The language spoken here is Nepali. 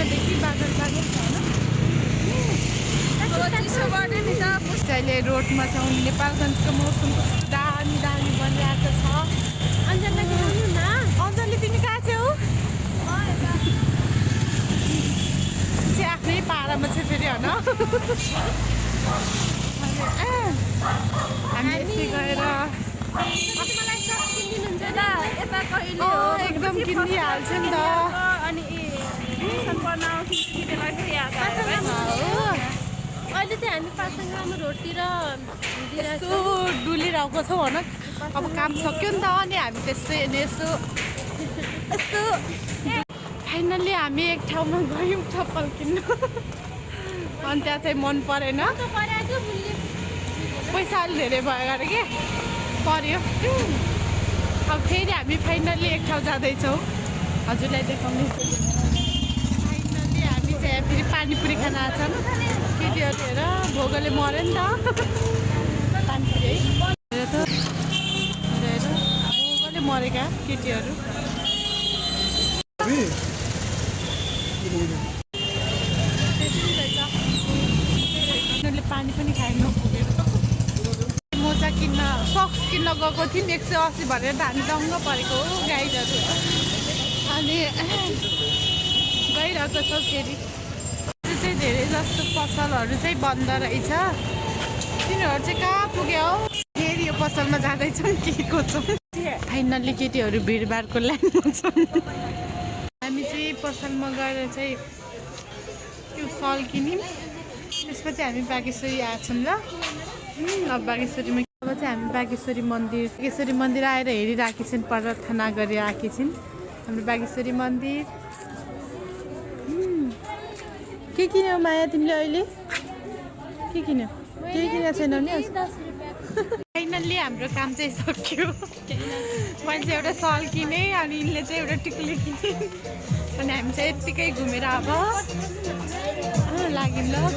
चिसोदेखि बादल बादल छ होइन। अहिले रोडमा छौँ। नेपालगञ्जको मौसम कस्तो दामी दामी बनिरहेको छ। अञ्जली तिमी कहाँ छौ? चाहिँ आफ्नै पारामा चाहिँ फेरि होइन हामी यसै गएर एकदम किनिहाल्छ नि त। अहिले चाहिँ हामी पासाङमा रोडतिर यसो डुलिरहेको छौँ होइन। अब काम सक्यो नि त अनि हामी त्यसै यसो यस्तो फाइनल्ली हामी एक ठाउँमा गयौँ चप्पल किन्नु अनि त्यहाँ चाहिँ मन परेन। पैसा अलि धेरै भयो अरे के पर्यो। अब फेरि हामी फाइनल्ली एक ठाउँ जाँदैछौँ। हजुरलाई देखाउने फाइनल्ली हामी चाहिँ फेरि पानीपुरी खान आएको छौँ। केटीहरू हेर भोगले मऱ्यो नि त। पानीपुरी है हेर त हेर भोगले मरेका केटीहरू। पानी पनि खाएन पुगेर मोजा किन्न सक्स किन्न गएको थियौँ 180 भनेर हामी दङ्ग परेको हो गाइडहरू। अनि गइरहेको छ फेरि चाहिँ धेरै जस्तो पसलहरू चाहिँ बन्द रहेछ। तिनीहरू चाहिँ कहाँ पुग्यो हौ? फेरि यो पसलमा जाँदैछौँ के को छौँ। फाइनल्ली केटीहरू भिडभाडको लाइनमा छौँ। हामी चाहिँ पसलमा गएर चाहिँ त्यो सल किन्यौँ। त्यसपछि हामी बागेश्वरी आएछौँ ल। अब बागेश्वरीमा अब चाहिँ हामी बागेश्वरी मन्दिर आएर हेरिराखेकी छिन्। प्रार्थना गरेर आएकी छिन् हाम्रो बागेश्वरी मन्दिर। के किन्यौ माया तिमीले अहिले? के किन्यौ? केही किनेको छैनौ नि? फाइनल्ली हाम्रो काम चाहिँ सक्यो। मैले चाहिँ एउटा सल किनेँ अनि यिनले चाहिँ एउटा टिकुली किने अनि हामी चाहिँ यत्तिकै घुमेर अब लाग्यौँ ल।